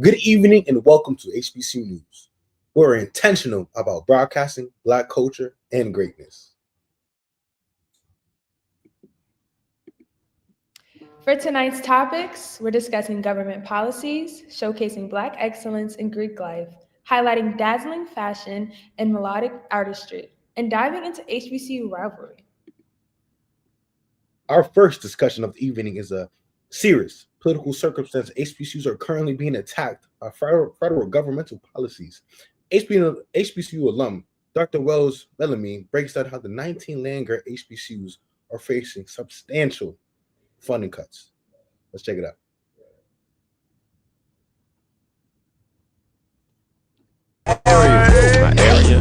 Good evening and welcome to HBCU News. We're intentional about broadcasting Black culture and greatness. For tonight's topics, we're discussing government policies, showcasing Black excellence in Greek life, highlighting dazzling fashion and melodic artistry, and diving into HBCU rivalry. Our first discussion of the evening is a serious political circumstance. HBCUs are currently being attacked by federal governmental policies. HBCU alum Dr. Wells Bellamy breaks down how the 19 land-grant HBCUs are facing substantial funding cuts. Let's check it out.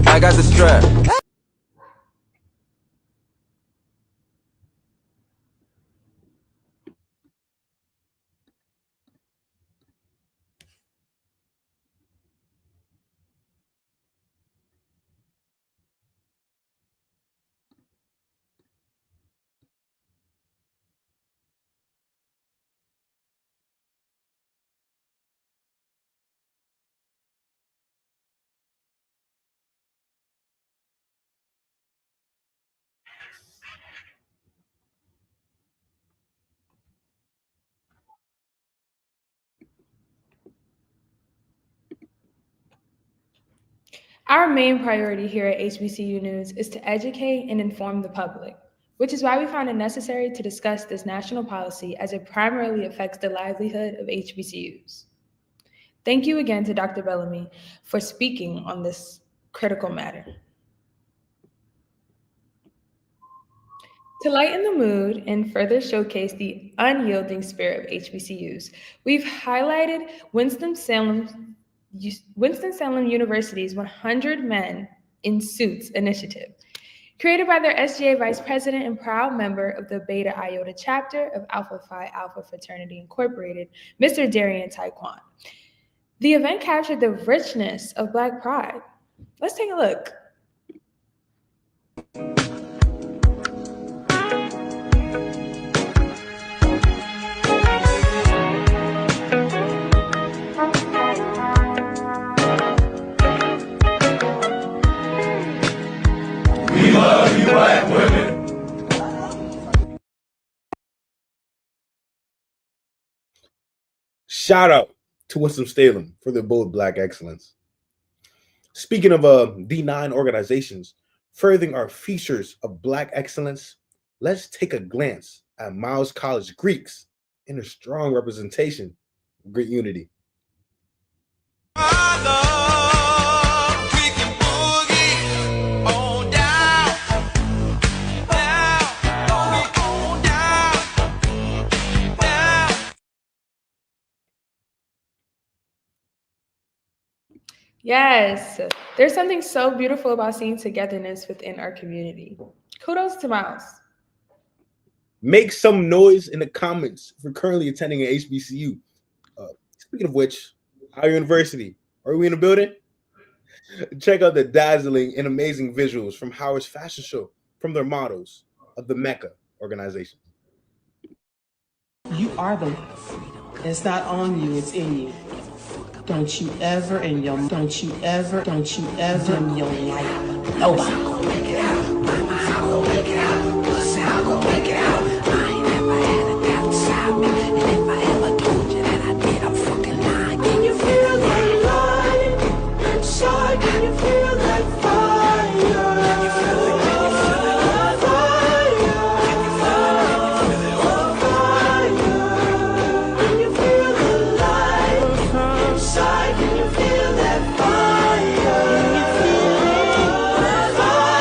I got the strap. Our main priority here at HBCU News is to educate and inform the public, which is why we found it necessary to discuss this national policy as it primarily affects the livelihood of HBCUs. Thank you again to Dr. Bellamy for speaking on this critical matter. To lighten the mood and further showcase the unyielding spirit of HBCUs, we've highlighted Winston-Salem University's 100 Men in Suits initiative, created by their SGA Vice President and proud member of the Beta Iota chapter of Alpha Phi Alpha Fraternity Incorporated, Mr. Darian Taekwon. The event captured the richness of Black pride. Let's take a look. We love you, Black women. Shout out to Winston-Salem for their bold Black excellence. Speaking of D9 organizations, furthering our features of Black excellence, let's take a glance at Miles College Greeks and their strong representation of Greek unity. Yes, there's something so beautiful about seeing togetherness within our community. Kudos to Miles. Make some noise in the comments if you're currently attending an HBCU. Speaking of which, our university, are we in the building? Check out the dazzling and amazing visuals from Howard's fashion show from their models of the Mecca organization. You are the freedom. It's not on you, it's in you. Don't you ever in your life, nobody. Can you feel that light inside? Can you feel that fire? Can you feel it? Can you feel it? Fire. Can you feel it? Can you feel the light inside? Can you feel that fire? Can you feel it? Fire.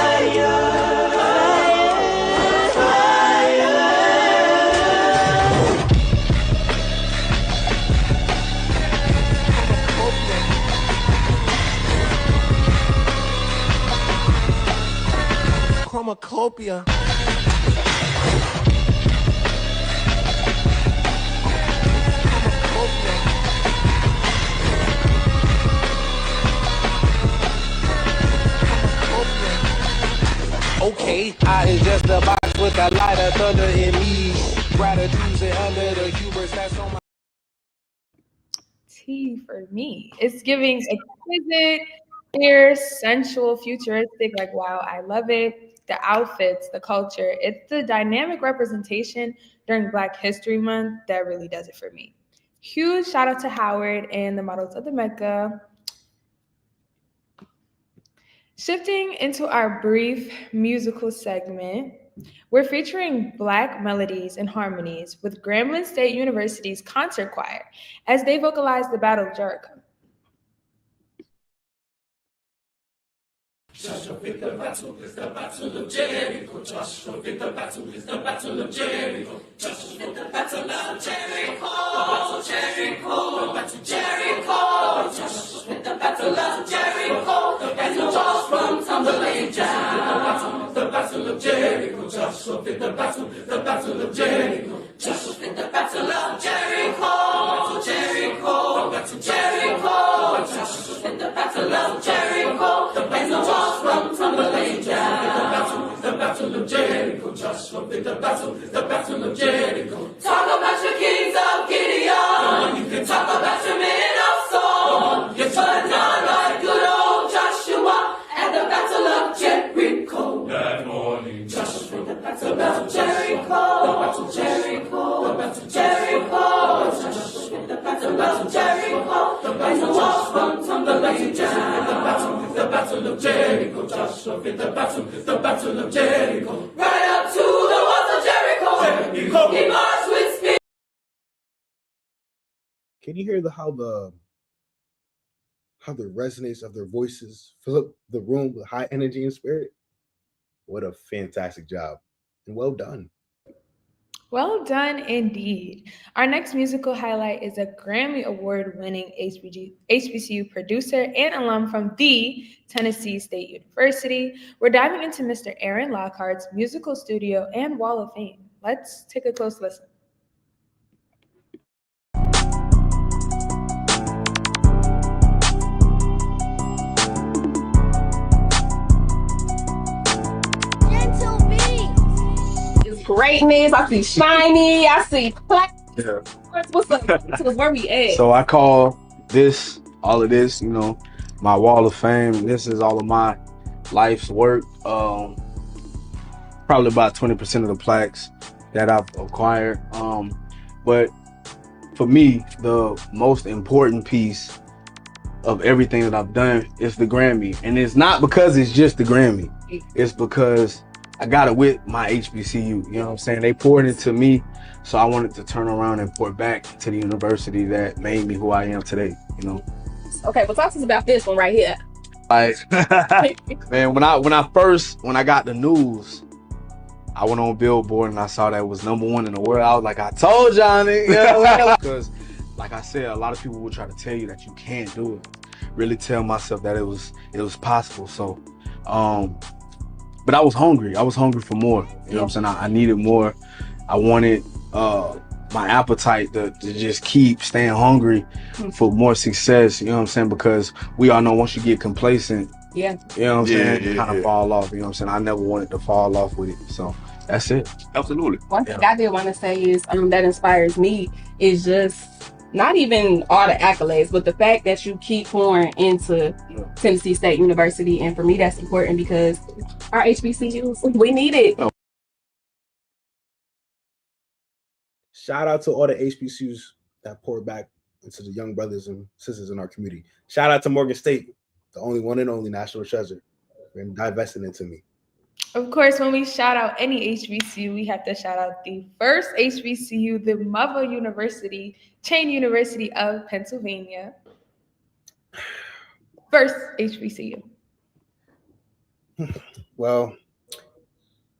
Chromacopia. Okay, I is just about put that light of thunder in me. Gratitude's and under the hubris that's on my T for me. It's giving exquisite, fierce, sensual, futuristic. Like, wow, I love it. The outfits, the culture. It's the dynamic representation during Black History Month that really does it for me. Huge shout out to Howard and the Models of the Mecca. Shifting into our brief musical segment, we're featuring Black melodies and harmonies with Grambling State University's concert choir as they vocalize the Battle of Jericho. Joshua fit the battle is the battle of Jericho. Joshua fit the battle is the battle of Jericho. Joshua fit the battle of Jericho. Jericho, battle Jericho. Joshua fit the battle of Jericho. And the walls from tumbling down. The battle of Jericho. Joshua fit the battle of Jericho. Joshua fit the battle of Jericho. Jericho, battle Jericho. Joshua fit the battle of Jericho. And the walls from tumbling down. The battle of Jericho. Joshua fit the battle of Jericho. Talk about your kings of Gideon. You can talk about your men of Saul. But not like good old Joshua at the battle of Jericho. That morning, Joshua fit the battle of Jericho. The battle Jericho. The battle Jericho. Joshua fit the battle of Jericho. And the walls from tumbling down. The battle of Jericho. Joshua fit the battle of Jericho. Right up to the walls of Jericho. He marched with speed. Can you hear how the resonance of their voices fill up the room with high energy and spirit? What a fantastic job, and well done. Well done indeed. Our next musical highlight is a Grammy Award-winning HBCU producer and alum from the Tennessee State University. We're diving into Mr. Aaron Lockhart's musical studio and Wall of Fame. Let's take a close listen. Greatness. I see shiny. I see black. Yeah. What's up? Where we at? So I call all of this, my wall of fame. And this is all of my life's work. Probably about 20% of the plaques that I've acquired. But for me, the most important piece of everything that I've done is the Grammy. And it's not because it's just the Grammy. It's because I got it with my HBCU, you know what I'm saying? They poured into me, so I wanted to turn around and pour back to the university that made me who I am today, Okay, well, talk to us about this one right here. Like, man, when I got the news, I went on Billboard and I saw that it was #1 in the world. I was like, I told y'all, nigga. Because, like I said, a lot of people will try to tell you that you can't do it. Really tell myself that it was possible. So, but I was hungry. I was hungry for more. You know what I'm saying? I needed more. I wanted my appetite to just keep staying hungry for more success. You know what I'm saying? Because we all know once you get complacent, you know what I'm saying, you kind of fall off. You know what I'm saying? I never wanted to fall off with it. So that's it. Absolutely. One thing I did want to say is that inspires me is just not even all the accolades, but the fact that you keep pouring into Tennessee State University. And for me, that's important because our HBCUs, we need it. Shout out to all the HBCUs that poured back into the young brothers and sisters in our community. Shout out to Morgan State, the only one and only national treasure, and divesting into me. Of course, when we shout out any HBCU, we have to shout out the first HBCU, the Mother University, Chain University of Pennsylvania. First HBCU. Well,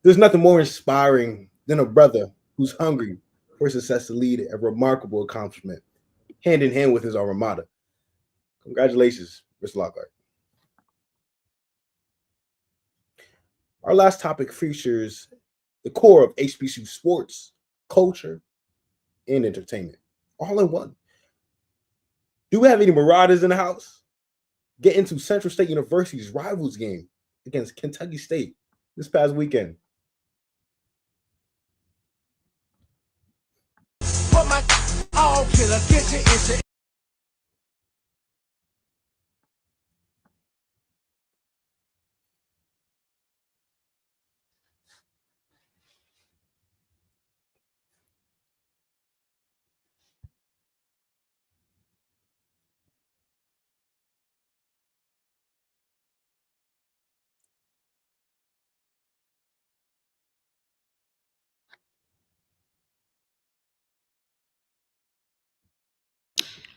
there's nothing more inspiring than a brother who's hungry for success to lead a remarkable accomplishment, hand in hand with his alma mater. Congratulations, Mr. Lockhart. Our last topic features the core of HBCU sports, culture, and entertainment, all in one. Do we have any Marauders in the house? Get into Central State University's rivals game against Kentucky State this past weekend. killer, get you into.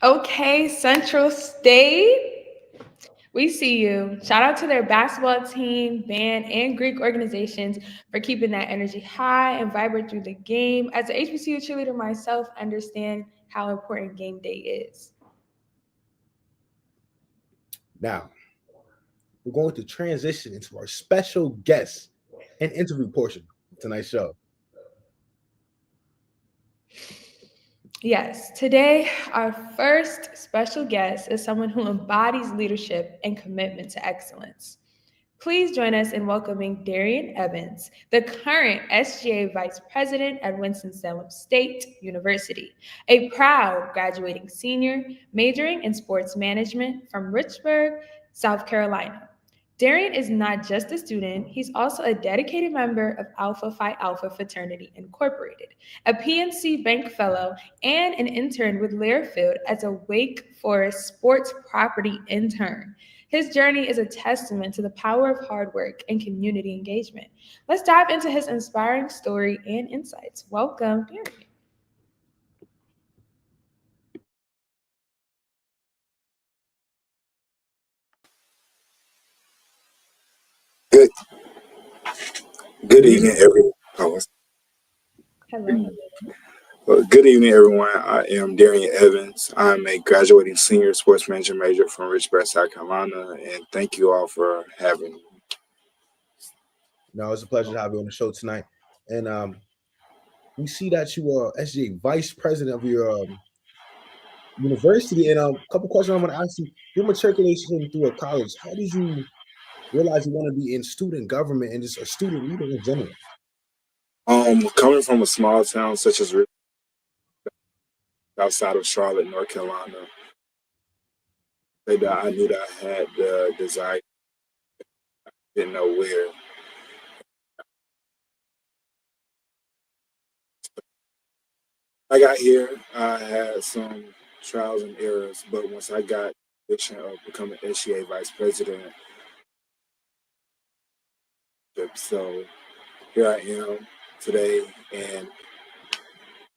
Okay, Central State. We see you. Shout out to their basketball team, band, and Greek organizations for keeping that energy high and vibrant through the game. As an HBCU cheerleader myself, I understand how important game day is. Now, we're going to transition into our special guest and interview portion of tonight's show. Yes, today our first special guest is someone who embodies leadership and commitment to excellence. Please join us in welcoming Darian Evans, the current SGA Vice President at Winston-Salem State University, a proud graduating senior majoring in sports management from Richburg, South Carolina. Darian is not just a student, he's also a dedicated member of Alpha Phi Alpha Fraternity Incorporated, a PNC Bank Fellow, and an intern with Learfield as a Wake Forest sports property intern. His journey is a testament to the power of hard work and community engagement. Let's dive into his inspiring story and insights. Welcome, Darian. Good good evening, everyone. Hello. Good evening, everyone. I am Darian Evans. I'm a graduating senior sports management major from Richburg, South Carolina, and thank you all for having me. No, it's a pleasure to have you on the show tonight. And we see that you are SGA Vice President of your university. And a couple questions I'm going to ask you. Your matriculation through a college, how did you realize you want to be in student government and just a student leader in general? Coming from a small town such as Richburg, outside of Charlotte, North Carolina, that I knew that I had the desire, didn't know where. I got here, I had some trials and errors, but once I got the vision of becoming SGA Vice President, so here I am today, and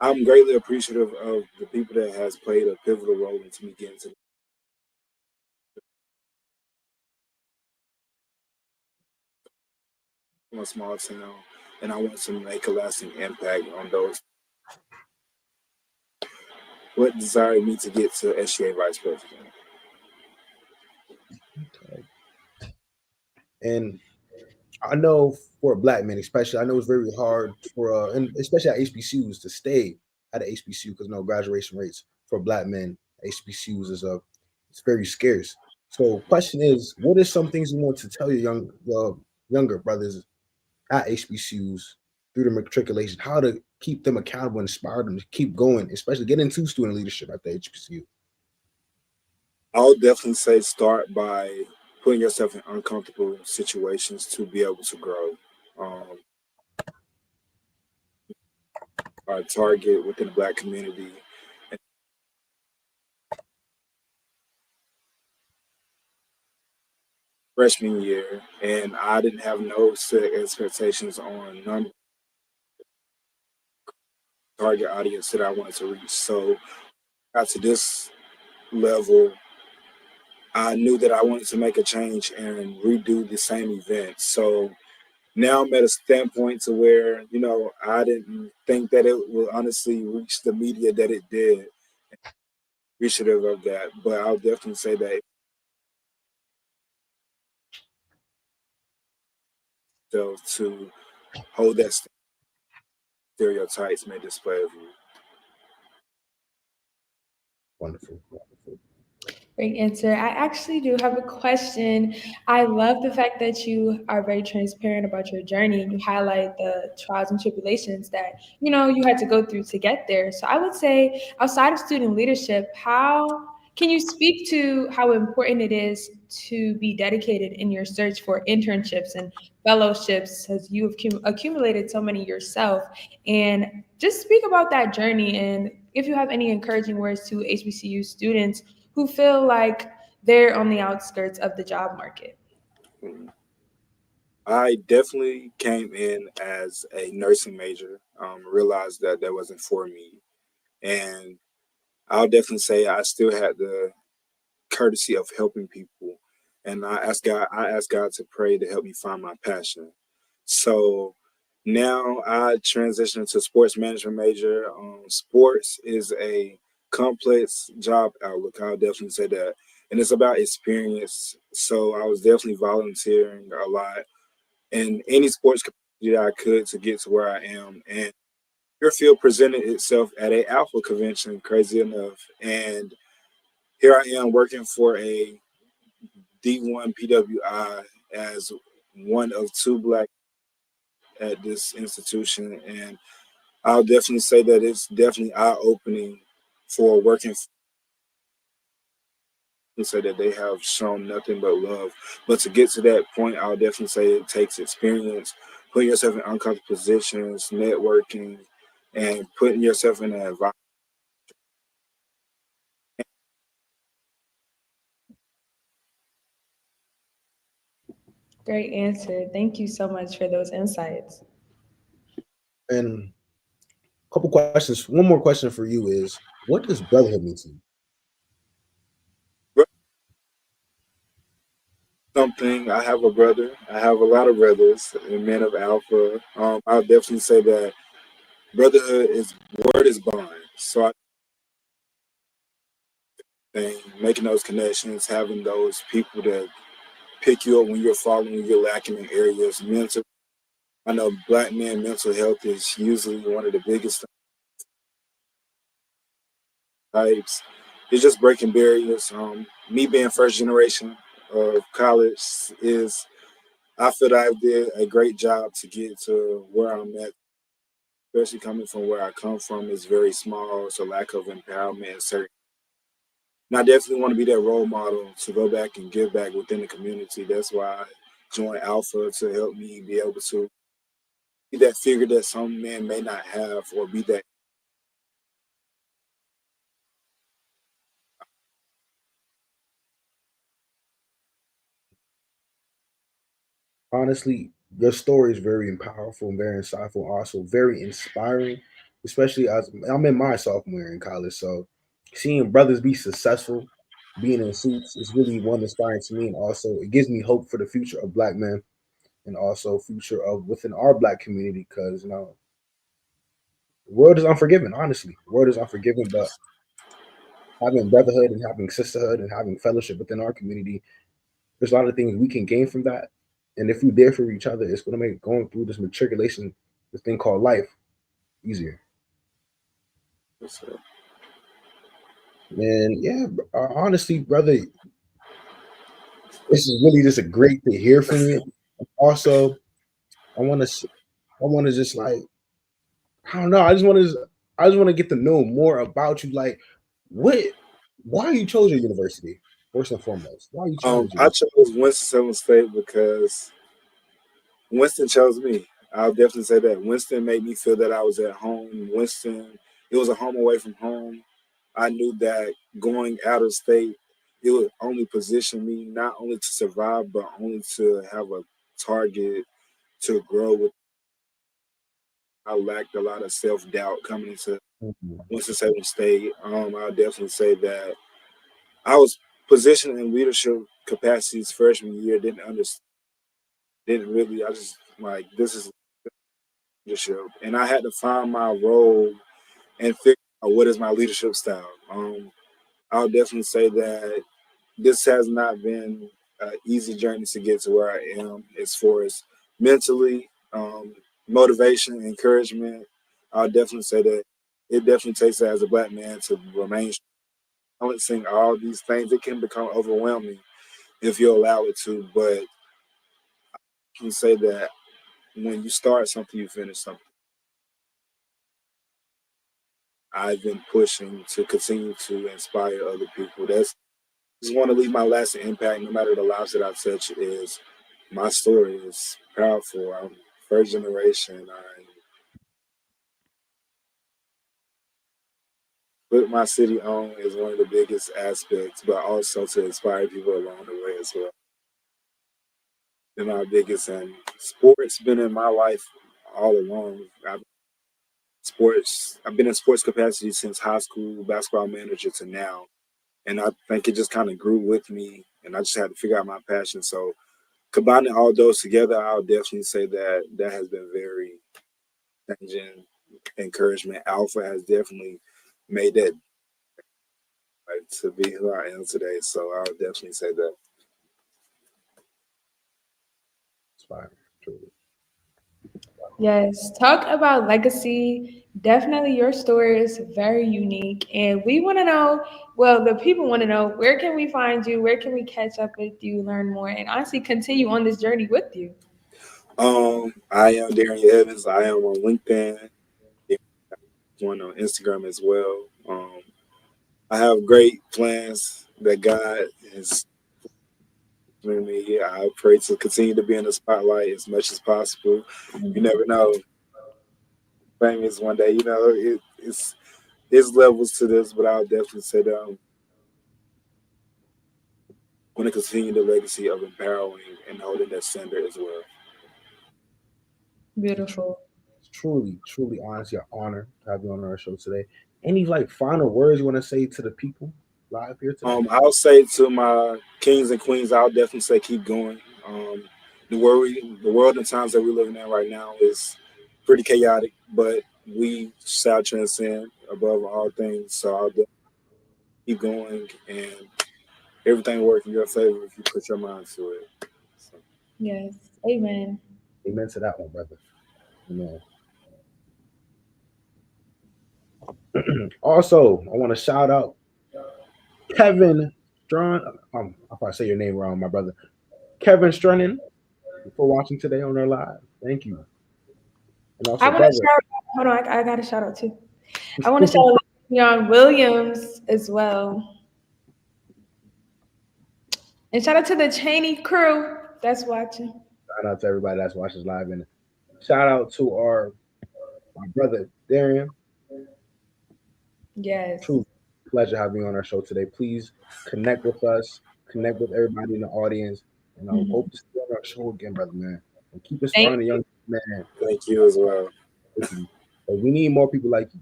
I'm greatly appreciative of the people that has played a pivotal role into me getting to a small town, and I want to make a lasting impact on those. What desired me to get to SGA Vice President? And I know for a black man, especially, I know it's very hard for, and especially at HBCUs, to stay at an HBCU because graduation rates for black men at HBCUs is it's very scarce. So, question is, what are some things you want to tell your younger brothers at HBCUs through the matriculation? How to keep them accountable, inspire them to keep going, especially get into student leadership at the HBCU? I'll definitely say start by putting yourself in uncomfortable situations to be able to grow. Um, our target within the black community freshman year, and I didn't have no set expectations on number target audience that I wanted to reach. So got to this level, I knew that I wanted to make a change and redo the same event. So now I'm at a standpoint to where, I didn't think that it would honestly reach the media that it did. Appreciative of that. But I'll definitely say that so to hold that stereotypes may display of you. Wonderful, wonderful. Great answer. I actually do have a question. I love the fact that you are very transparent about your journey and you highlight the trials and tribulations that, you had to go through to get there. So I would say, outside of student leadership, how can you speak to how important it is to be dedicated in your search for internships and fellowships as you have accumulated so many yourself? And just speak about that journey and if you have any encouraging words to HBCU students who feel like they're on the outskirts of the job market. Mhm. I definitely came in as a nursing major, realized that that wasn't for me. And I'll definitely say I still had the courtesy of helping people. And I asked God to pray to help me find my passion. So now I transitioned to sports management major. Sports is a complex job outlook. I'll definitely say that. And it's about experience. So I was definitely volunteering a lot in any sports community that I could to get to where I am. And your field presented itself at a alpha convention, crazy enough. And here I am working for a D1 PWI as one of two black at this institution. And I'll definitely say that it's definitely eye opening for working and say that they have shown nothing but love. But to get to that point, I'll definitely say it takes experience, putting yourself in uncomfortable positions, networking, and putting yourself in an environment. Great answer. Thank you so much for those insights. And a couple questions. One more question for you is, what does brotherhood mean to you? Something I have a brother. I have a lot of brothers and men of alpha. I'll definitely say that brotherhood is word is bond. So I think making those connections, having those people that pick you up when you're falling, when you're lacking in areas. Mental, I know black men mental health is usually one of the biggest types. It's just breaking barriers. Me being first generation of college is I feel that I did a great job to get to where I'm at, especially coming from where I come from is very small. It's a lack of empowerment and certain. And I definitely want to be that role model to go back and give back within the community. That's why I joined Alpha to help me be able to be that figure that some men may not have, or be that. Honestly, your story is very powerful and very insightful, also very inspiring, especially as I'm in my sophomore year in college. So seeing brothers be successful, being in suits is really one inspiring to me. And also it gives me hope for the future of black men and also future of within our black community because the world is unforgiving, honestly. The world is unforgiving, but having brotherhood and having sisterhood and having fellowship within our community, there's a lot of things we can gain from that. And if we're there for each other, it's going to make going through this matriculation, this thing called life, easier. And yeah, honestly, brother, this is really just a great to hear from you. Also, I want to, I want to just like, I don't know, I just want to get to know more about you. Like, what, why you chose your university first and foremost? Why you chose I it? chose Winston-Salem State because Winston chose me. I'll definitely say that Winston made me feel that I was at home. Winston, it was a home away from home. I knew that going out of state, it would only position me not only to survive, but only to have a target to grow with. I lacked a lot of self doubt coming into Mhm. Winston-Salem State. I'll definitely say that I was positioned in leadership capacities freshman year. Didn't understand. Didn't really. I just like this is leadership, and I had to find my role and figure out what is my leadership style. I'll definitely say that this has not been an easy journey to get to where I am as far as mentally, motivation, encouragement. I'll definitely say that it definitely takes that as a black man to remain. balancing all these things, it can become overwhelming if you allow it to. But you can say that when you start something, you finish something. I've been pushing to continue to inspire other people. That's just want to leave my lasting impact, no matter the lives that I touch. Is my story is powerful. I'm first generation. I put my city on is one of the biggest aspects, but also to inspire people along the way as well. They're my biggest, and sports been in my life all along. I've been in sports capacity since high school, basketball manager to now, and I think it just kind of grew with me, and I just had to figure out my passion. So combining all those together, I'll definitely say that that has been very changing encouragement. Alpha has definitely made that to be who I am today. So I'll definitely say that. Inspiring, truly. Yes, talk about legacy. Definitely your story is very unique. And we want to know, well, the people want to know, where can we find you? Where can we catch up with you, learn more, and honestly continue on this journey with you? I am Darian Evans. I am on LinkedIn, one on Instagram as well. I have great plans that God has given me. I pray to continue to be in the spotlight as much as possible. You never know, famous one day. It's levels to this, but I'll definitely say that I'm going to continue the legacy of empowering and holding that standard as well. Beautiful. It's truly, truly, honestly, an honor to have you on our show today. Any like final words you want to say to the people live here today? I'll say to my kings and queens, I'll definitely say keep going. The world and times that we're living in right now is pretty chaotic, but we shall transcend above all things. So I'll definitely keep going, and everything will work in your favor if you put your mind to it. So, Yes. Amen. Amen to that one, brother. Amen. Also, I want to shout out Kevin Strun. If I say your name wrong, my brother. Kevin Strunnen for watching today on our live. Thank you. And I also, want to brother. shout out, hold on, I got a shout out too. I want to shout out Leon Williams as well. And shout out to the Cheney crew that's watching. Shout out to everybody that's watching us live, and shout out to our my brother Darian. Yes. True pleasure having you on our show today. Please connect with us, connect with everybody in the audience, and I Mhm. hope to see you on our show again, brother man. And keep Thank inspiring the young man thank you as well. with you. But we need more people like you.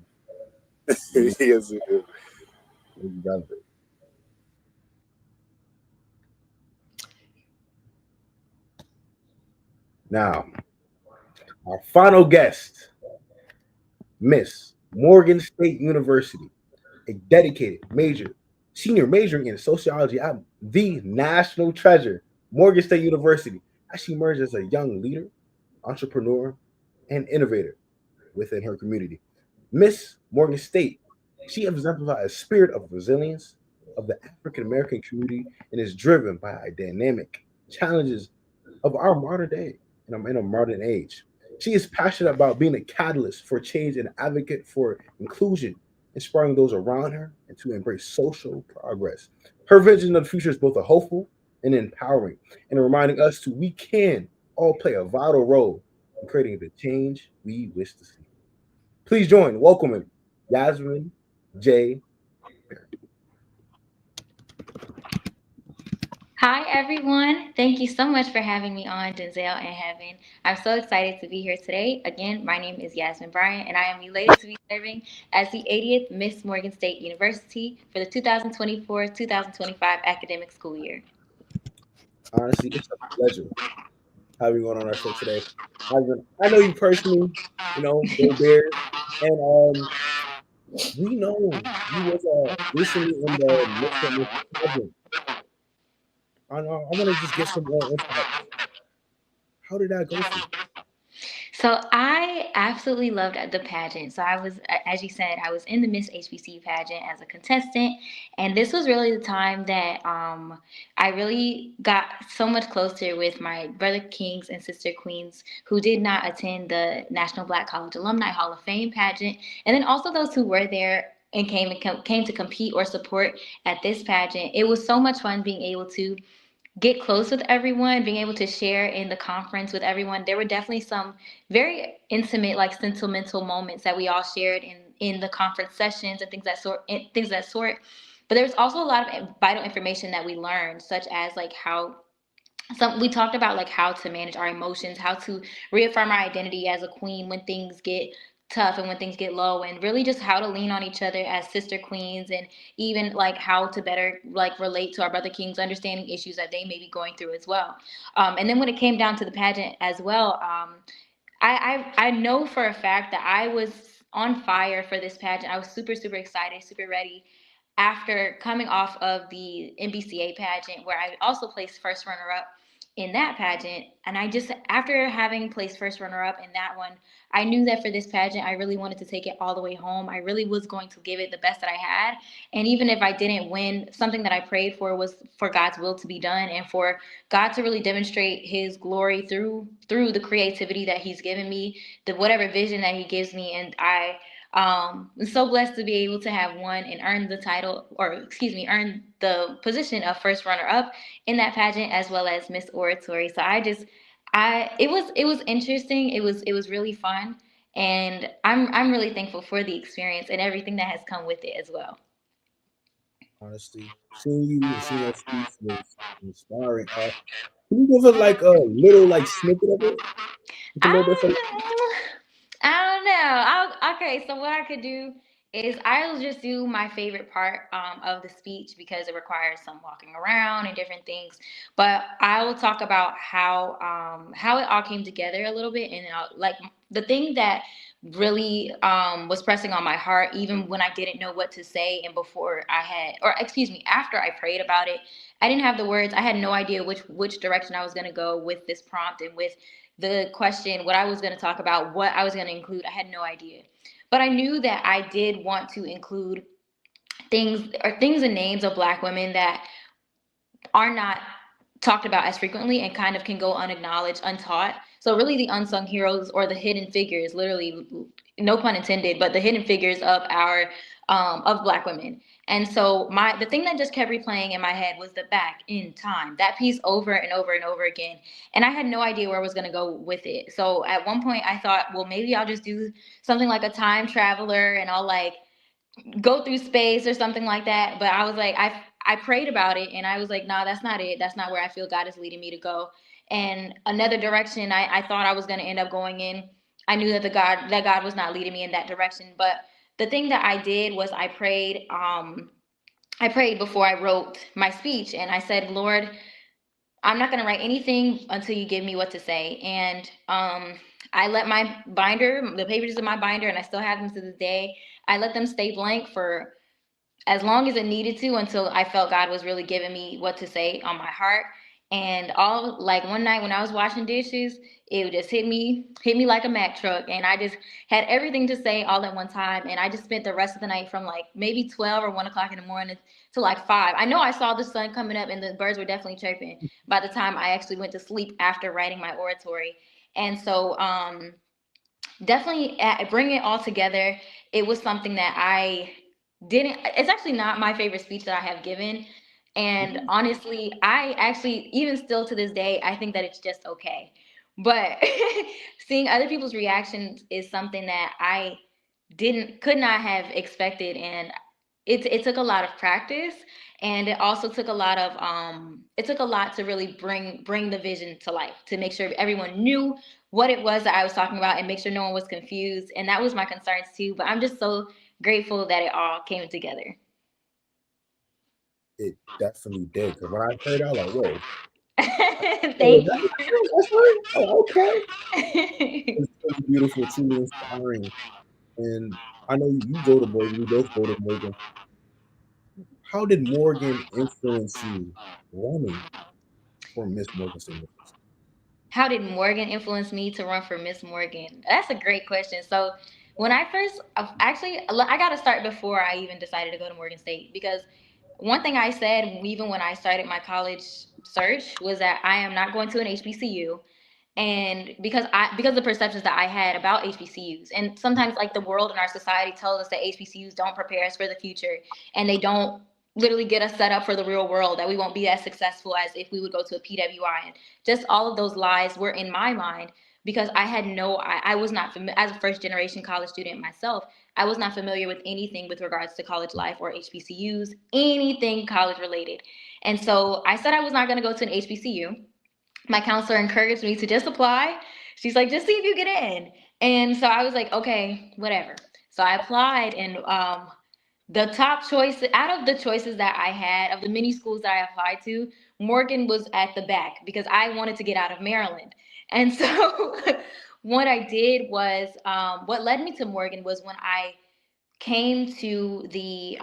We need Yes, we do. more, brother. Now, our final guest, Miss Morgan State University, a dedicated senior majoring in sociology at the national treasure, Morgan State University, as she emerged as a young leader, entrepreneur, and innovator within her community. Miss Morgan State, she exemplifies a spirit of resilience of the African American community and is driven by a dynamic challenges of our modern day and I'm in a modern age. She is passionate about being a catalyst for change and advocate for inclusion, inspiring those around her and to embrace social progress. Her vision of the future is both a hopeful and empowering, and reminding us to we can all play a vital role in creating the change we wish to see. Please join welcoming Yasmin J. Hi, everyone. Thank you so much for having me on, Denzel and Heaven. I'm so excited to be here today. Again, my name is Yasmin Bryant, and I am elated to be serving as the 80th Miss Morgan State University for the 2024-2025 academic school year. Honestly, it's a pleasure having you on our show today. Yasmin, I know you personally, go Bears, and we know you was recently in the Mr. and Mrs. Pageant. I want to just get some more insights. How did that go for you? So I absolutely loved the pageant. So I was, as you said, I was in the Miss HBCU pageant as a contestant, and this was really the time that I really got so much closer with my brother kings and sister queens who did not attend the National Black College Alumni Hall of Fame pageant, and then also those who were there and came to compete or support at this pageant. It was so much fun being able to get close with everyone, being able to share in the conference with everyone. There were definitely some very intimate, like sentimental moments that we all shared in the conference sessions and things that sort. But there's also a lot of vital information that we learned, such as like how we talked about like how to manage our emotions, how to reaffirm our identity as a queen when things get tough and when things get low, and really just how to lean on each other as sister queens, and even like how to better like relate to our brother kings, understanding issues that they may be going through as well. And then when it came down to the pageant as well, I know for a fact that I was on fire for this pageant. I was super super excited, super ready after coming off of the NBCA pageant, where I also placed first runner up in that pageant. And I just, after having placed first runner up in that one, I knew that for this pageant, I really wanted to take it all the way home. I really was going to give it the best that I had. And even if I didn't win, something that I prayed for was for God's will to be done and for God to really demonstrate his glory through the creativity that he's given me, the whatever vision that he gives me. And I'm so blessed to be able to have won and earn the title, or excuse me, earn the position of first runner up in that pageant, as well as Miss Oratory. So it was interesting. It was really fun, and I'm really thankful for the experience and everything that has come with it as well. Honestly, seeing you and seeing that speech was inspiring. Can you give us like a little like snippet of it? Just a little bit for I don't know. Okay, so what I could do is I'll just do my favorite part of the speech because it requires some walking around and different things. But I will talk about how it all came together a little bit, and like the thing that really was pressing on my heart, even when I didn't know what to say, and before I had, or excuse me, after I prayed about it, I didn't have the words. I had no idea which direction I was going to go with this prompt and with the question, what I was going to talk about, what I was going to include. I had no idea. But I knew that I did want to include things and names of Black women that are not talked about as frequently and kind of can go unacknowledged, untaught. So really the unsung heroes or the hidden figures, literally, no pun intended, but the hidden figures of our of Black women. And so the thing that just kept replaying in my head was the back in time, that piece over and over and over again. And I had no idea where I was going to go with it. So at one point I thought, well, maybe I'll just do something like a time traveler and I'll like go through space or something like that. But I was like, I prayed about it and I was like, nah, that's not it. That's not where I feel God is leading me to go. And another direction I thought I was going to end up going in, I knew that God was not leading me in that direction. But the thing that I did was I prayed before I wrote my speech, and I said, Lord, I'm not going to write anything until you give me what to say. And I let my binder, the pages in my binder, and I still have them to this day, I let them stay blank for as long as it needed to until I felt God was really giving me what to say on my heart. And all like one night when I was washing dishes, it would just hit me like a Mack truck. And I just had everything to say all at one time. And I just spent the rest of the night from like maybe 12 or 1 o'clock in the morning to like 5. I know I saw the sun coming up and the birds were definitely chirping by the time I actually went to sleep after writing my oratory. And so definitely bringing it all together, it was something that I didn't, it's actually not my favorite speech that I have given. And honestly, I actually, even still to this day, I think that it's just okay. But seeing other people's reactions is something that I could not have expected. And it took a lot of practice, and it also took a lot of it took a lot to really bring the vision to life, to make sure everyone knew what it was that I was talking about and make sure no one was confused. And that was my concerns too, but I'm just so grateful that it all came together. it definitely did. Because when I heard it, I was like, whoa, oh, Thank you. that's her? Oh, okay. It's truly beautiful, truly inspiring. And I know you go to Morgan, we both go to Morgan. How did Morgan influence you running for Miss Morgan State University? how did Morgan influence me to run for Miss Morgan? That's a great question. So when I first, actually, I got to start before I even decided to go to Morgan State, because one thing I said even when I started my college search was that I am not going to an HBCU. And because of the perceptions that I had about HBCUs, and sometimes like the world and our society tells us that HBCUs don't prepare us for the future, and they don't literally get us set up for the real world, that we won't be as successful as if we would go to a PWI, and just all of those lies were in my mind, because I was not familiar as a first generation college student myself. I was not familiar with anything with regards to college life or HBCUs, anything college related. And so I said I was not going to go to an HBCU. My counselor encouraged me to just apply. She's like, just see if you get in. And so I was like, okay, whatever. So I applied, and the top choice out of the choices that I had, of the many schools that I applied to, Morgan was at the back because I wanted to get out of Maryland. And so what I did was, what led me to Morgan was when I came to the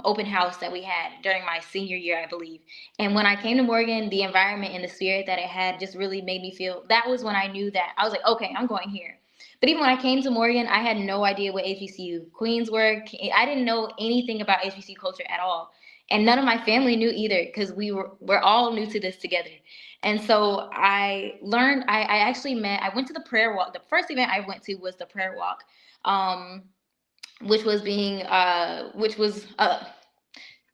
open house that we had during my senior year, I believe. And when I came to Morgan, the environment and the spirit that it had just really made me feel, that was when I knew that I was like, okay, I'm going here. But even when I came to Morgan, I had no idea what HBCU Queens were. I didn't know anything about HBCU culture at all. And none of my family knew either, because we're all new to this together. And so I learned, I actually I went to the prayer walk. The first event I went to was the prayer walk. Which was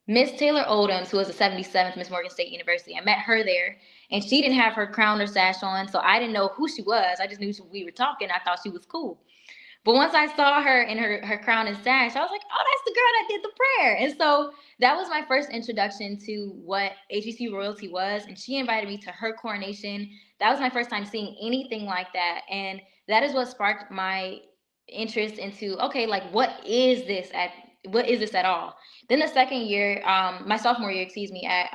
Miss Taylor Oldhams, who was the 77th Miss Morgan State University. I met her there, and she didn't have her crown or sash on, so I didn't know who she was. I just knew we were talking. I thought she was cool. But once I saw her in her crown and sash, I was like, oh, that's the girl that did the prayer. And so that was my first introduction to what HBCU royalty was. And she invited me to her coronation. That was my first time seeing anything like that. And that is what sparked my interest into, okay, like what is this at all? Then the second year, my sophomore year, excuse me, at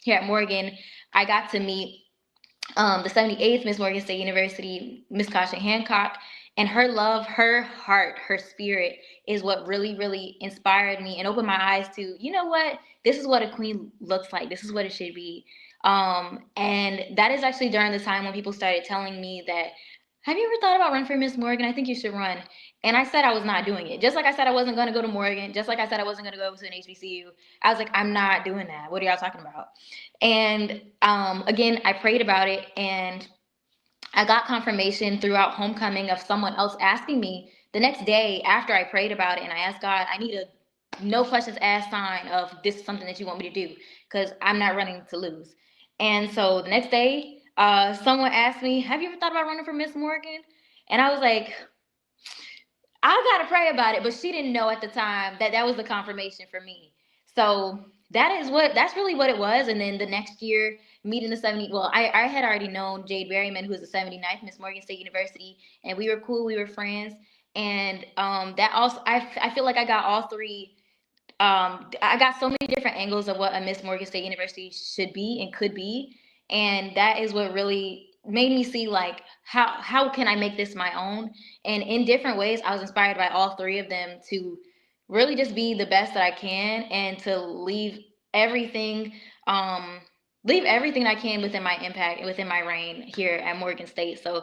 here at Morgan, I got to meet the 78th Miss Morgan State University, Miss Kasha Hancock, and her love, her heart, her spirit is what really, really inspired me and opened my eyes to, you know what, this is what a queen looks like. This is what it should be. And that is actually during the time when people started telling me that, have you ever thought about running for Miss Morgan? I think you should run. And I said I was not doing it. Just like I said I wasn't going to go to Morgan. Just like I said I wasn't going to go to an HBCU. I was like, I'm not doing that. What are y'all talking about? And again, I prayed about it, and I got confirmation throughout homecoming of someone else asking me the next day after I prayed about it. And I asked God, I need a no questions asked sign of, this is something that you want me to do, because I'm not running to lose. And so the next day, someone asked me, have you ever thought about running for Miss Morgan? And I was like, I gotta pray about it. But she didn't know at the time that that was the confirmation for me. So that's really what it was. And then the next year, meeting the 70, well, I had already known Jade Berryman, who was the 79th Miss Morgan State University, and we were cool, we were friends. And that also, I feel like I got all three. I got so many different angles of what a Miss Morgan State University should be and could be. And that is what really made me see, like, how can I make this my own? And in different ways, I was inspired by all three of them to really just be the best that I can, and to um, leave everything I can within my impact, within my reign here at Morgan State. So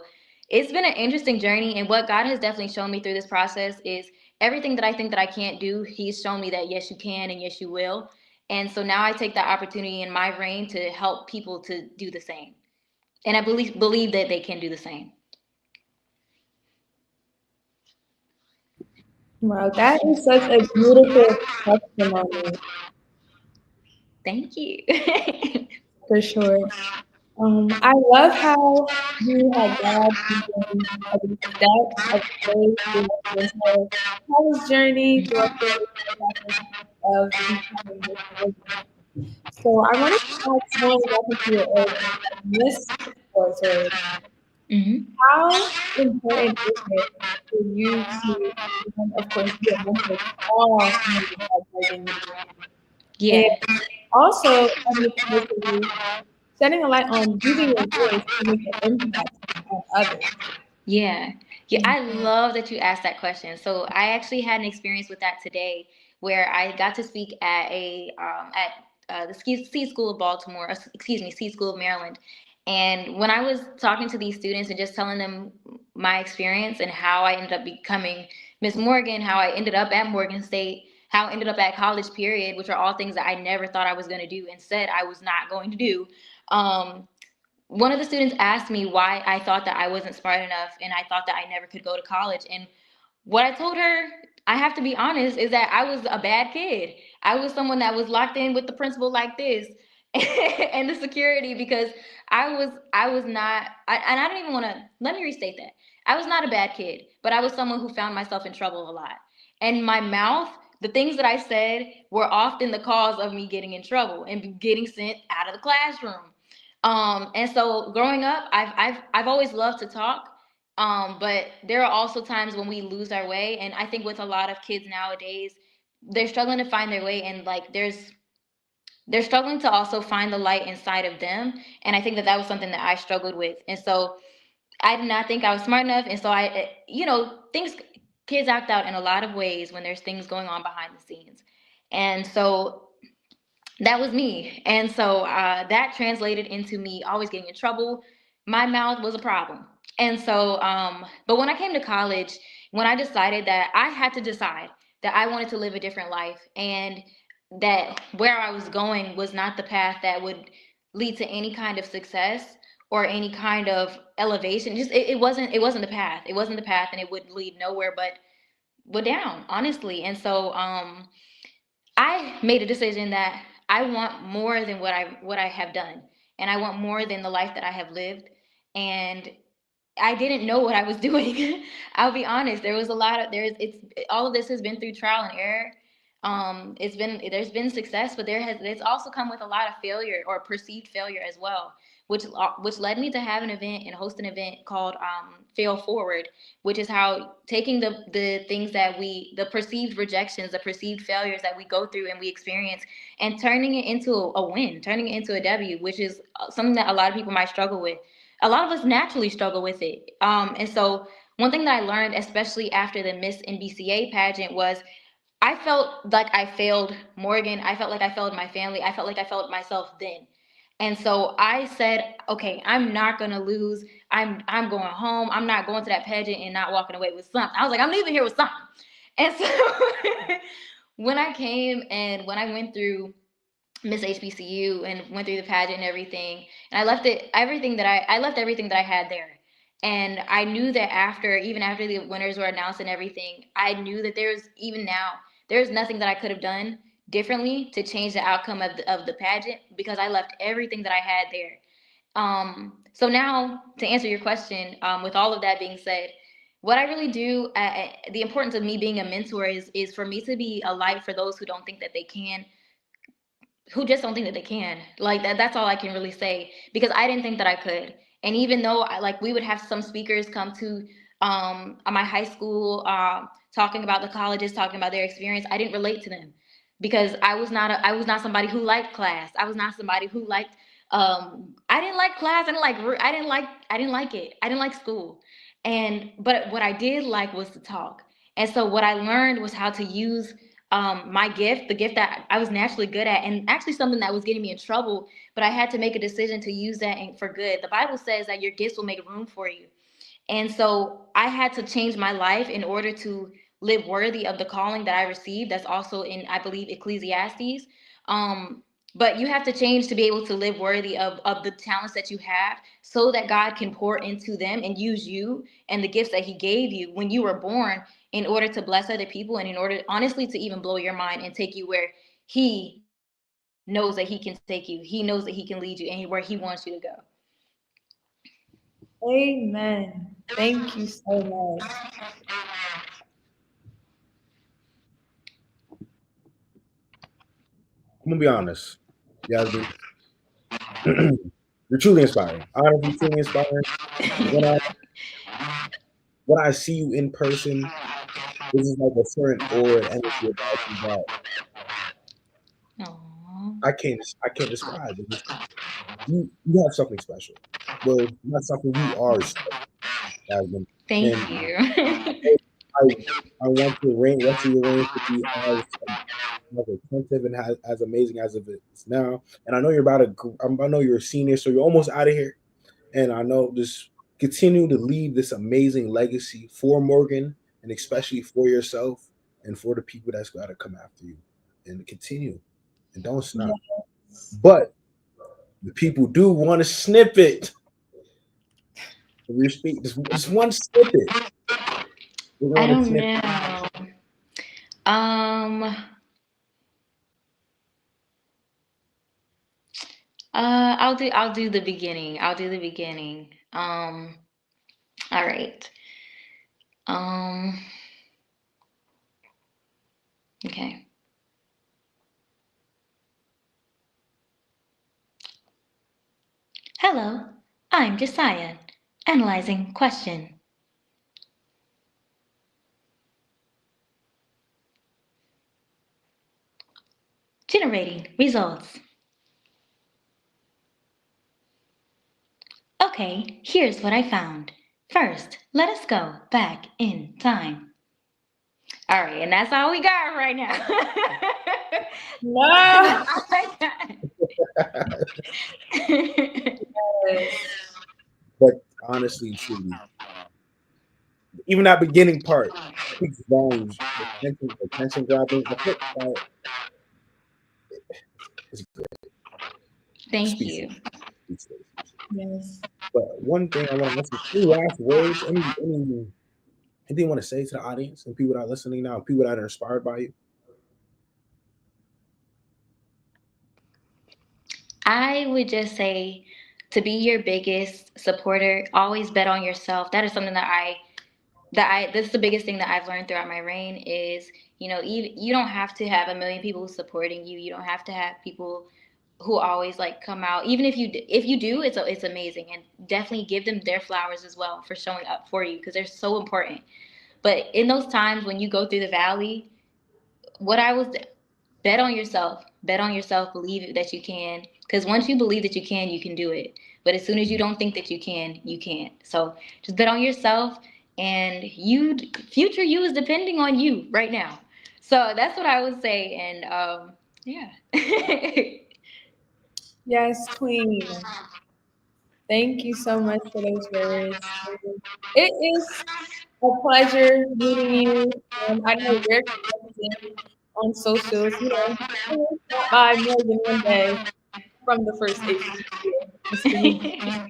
it's been an interesting journey. And what God has definitely shown me through this process is everything that I think that I can't do, He's shown me that yes, you can, and yes, you will. And so now I take that opportunity in my reign to help people to do the same. And I believe that they can do the same. Wow, that is such a beautiful testimony, Thank you. for sure. I love how you had God taking every step of the way through your entire college journey, through the process of becoming this person. So I wanted to ask, going back into your area, Miss Oratory, hmm how important is it for you to, of course, be a mentor to all members of Morgan University? And Yeah. also, shedding a light on using your voice to make an impact on others. Yeah. Yeah, I love that you asked that question. So I actually had an experience with that today, where I got to speak at the Ski School of Baltimore, excuse me, Ski School of Maryland. And when I was talking to these students and just telling them my experience and how I ended up becoming Miss Morgan, how I ended up at Morgan State, how I ended up at college, period, which are all things that I never thought I was going to do and said I was not going to do. One of the students asked me why I thought that I wasn't smart enough and I thought that I never could go to college. And what I told her, I have to be honest, is that I was a bad kid. I was someone that was locked in with the principal like this and the security because I was not and I don't even want to let me restate that. I was not a bad kid, but I was someone who found myself in trouble a lot. And my mouth, the things that I said were often the cause of me getting in trouble and getting sent out of the classroom. And so growing up, I've always loved to talk. But there are also times when we lose our way. And I think with a lot of kids nowadays, they're struggling to find their way and like they're struggling to also find the light inside of them. And I think that that was something that I struggled with. And so I did not think I was smart enough. And so things, kids act out in a lot of ways when there's things going on behind the scenes. And so that was me. And so that translated into me always getting in trouble. My mouth was a problem. And so, but when I came to college, when I decided that I had to decide that I wanted to live a different life and that where I was going was not the path that would lead to any kind of success or any kind of elevation. Just it wasn't the path. It wasn't the path and it would lead nowhere but down, honestly. And so I made a decision that I want more than what I have done, and I want more than the life that I have lived. And I didn't know what I was doing. I'll be honest. There was a lot of there's it's all of this has been through trial and error. There's been success, but it's also come with a lot of failure or perceived failure as well, which led me to have an event and host an event called Fail Forward, which is how taking the things that the perceived rejections, the perceived failures that we go through and we experience, and turning it into a win, turning it into a W, which is something that a lot of people might struggle with. A lot of us naturally struggle with it. And so one thing that I learned, especially after the Miss NBCA pageant, was I felt like I failed Morgan. I felt like I failed my family. I felt like I failed myself then. And so I said, okay, I'm not gonna lose. I'm going home. I'm not going to that pageant and not walking away with something. I was like, I'm leaving here with something. And so when I came and when I went through Miss HBCU and went through the pageant and everything. And I left I left everything that I had there. And I knew that even after the winners were announced and everything, I knew that there's nothing that I could have done differently to change the outcome of the pageant because I left everything that I had there. So now to answer your question, with all of that being said, what I really do, the importance of me being a mentor is for me to be a light for those who don't think that they can, who just don't think that they can. Like that's all I can really say because I didn't think that I could. And even though we would have some speakers come to my high school talking about the colleges, talking about their experience, I didn't relate to them because I was not somebody who liked class. I was not somebody who liked I didn't like class. I didn't like it. I didn't like school. But what I did like was to talk. And so what I learned was how to use my gift, the gift that I was naturally good at, and actually something that was getting me in trouble, but I had to make a decision to use that for good. The Bible says that your gifts will make room for you. And so I had to change my life in order to live worthy of the calling that I received. That's also in, I believe, Ecclesiastes. But you have to change to be able to live worthy of the talents that you have so that God can pour into them and use you and the gifts that he gave you when you were born in order to bless other people and in order, honestly, to even blow your mind and take you where he knows that he can take you. He knows that he can lead you and where he wants you to go. Amen. Thank you so much. I'm gonna be honest. Yasmin, you're truly inspiring. Honestly, truly inspiring. When I see you in person, this is like a certain aura and energy about you that Aww. I can't describe. You have something special. Well, not something, you are special, Yasmin. Thank And you. I I want your rest of your reign to be as attentive and as amazing as it is now. And I know you're I know you're a senior, so you're almost out of here. And I know just continue to leave this amazing legacy for Morgan and especially for yourself and for the people that's got to come after you. And continue and don't stop. But the people do want to snip it. We speak just one snippet. We're I going to don't snip know. Um. I'll do the beginning. I'll do the beginning. All right. Um. Okay. Hello. I'm Josiah. Analyzing question. Generating results. Okay, here's what I found. First, let us go back in time. All right, and that's all we got right now. No. but honestly, truly, even that beginning part speaks volumes. Attention grabbing. The hook part is Thank speechless. you. Speechless. Yes. But one thing I want to mention, any last words, anything you want to say to the audience and people that are listening now, people that are inspired by you? I would just say to be your biggest supporter, always bet on yourself. That is something this is the biggest thing that I've learned throughout my reign is, you don't have to have a million people supporting you. You don't have to have people who always like come out. Even if you do, it's amazing, and definitely give them their flowers as well for showing up for you because they're so important. But in those times when you go through the valley, what I was bet on yourself. Bet on yourself. Believe that you can. Because once you believe that you can do it. But as soon as you don't think that you can, you can't. So just bet on yourself. And future you is depending on you right now. So that's what I would say. And yeah. Yes, Queen. Thank you so much for those words. It is a pleasure meeting you. I know we're connected on socials. Stop by more than one day from the first HBCU.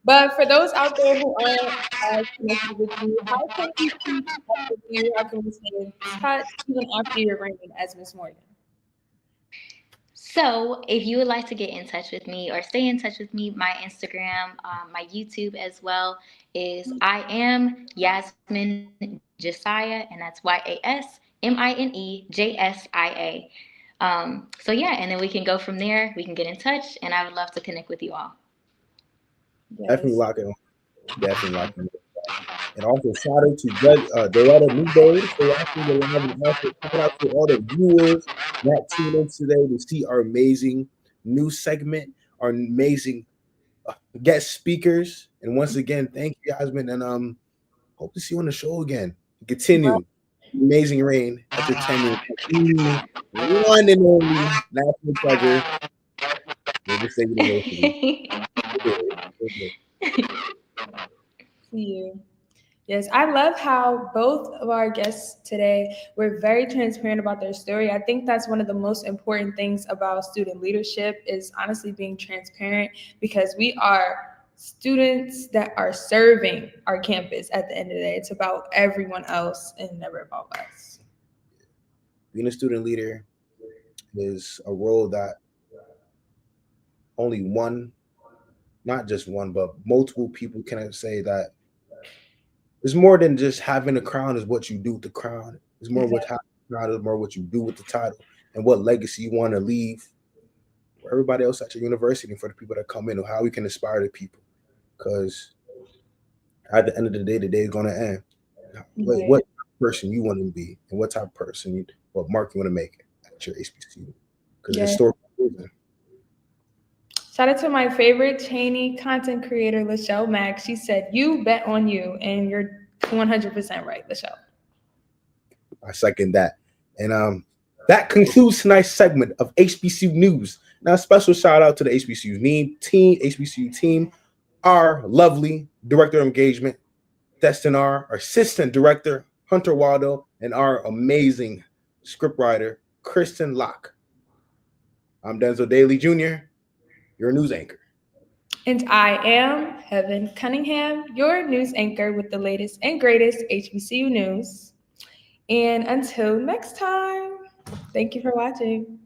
But for those out there who aren't connected with you, how can we keep up with you? How can we stay in touch even after your reign as Miss Morgan? So, if you would like to get in touch with me or stay in touch with me, my Instagram, my YouTube as well is I am Yasmin Josiah, and that's YasminEJSIA. So yeah, and then we can go from there. We can get in touch, and I would love to connect with you all. Definitely Yes. lock it on. Definitely lock it on. And also shout out to Doretta Newberry for watching the live, and also shout out to all the viewers that tuned in today to see our amazing new segment, our amazing guest speakers. And once again, thank you, Yasmin, and hope to see you on the show again. Continue amazing reign at your tenure, one and only national treasure, Mobile State University. See you. Yes, I love how both of our guests today were very transparent about their story. I think that's one of the most important things about student leadership is honestly being transparent because we are students that are serving our campus at the end of the day. It's about everyone else and never about us. Being a student leader is a role that only one, not just one, but multiple people can say that it's more than just having a crown is what you do with the crown. It's more what having the crown is more what you do with the title and what legacy you want to leave for everybody else at your university and for the people that come in, or how we can inspire the people. Because at the end of the day is going to end. What person you want to be and what type of person, what mark you want to make at your HBCU. Because it's historical. Shout out to my favorite Cheney content creator, Lachelle Mack. She said, "You bet on you," and you're 100% right, Lachelle. I second that. And that concludes tonight's segment of HBCU News. Now, a special shout out to the HBCU team, HBCU team, our lovely director of engagement, Destin R., our assistant director, Hunter Waldo, and our amazing scriptwriter, Kristen Locke. I'm Denzel Daly Jr., your news anchor. And I am Heaven Cunningham, your news anchor with the latest and greatest HBCU news. And until next time, thank you for watching.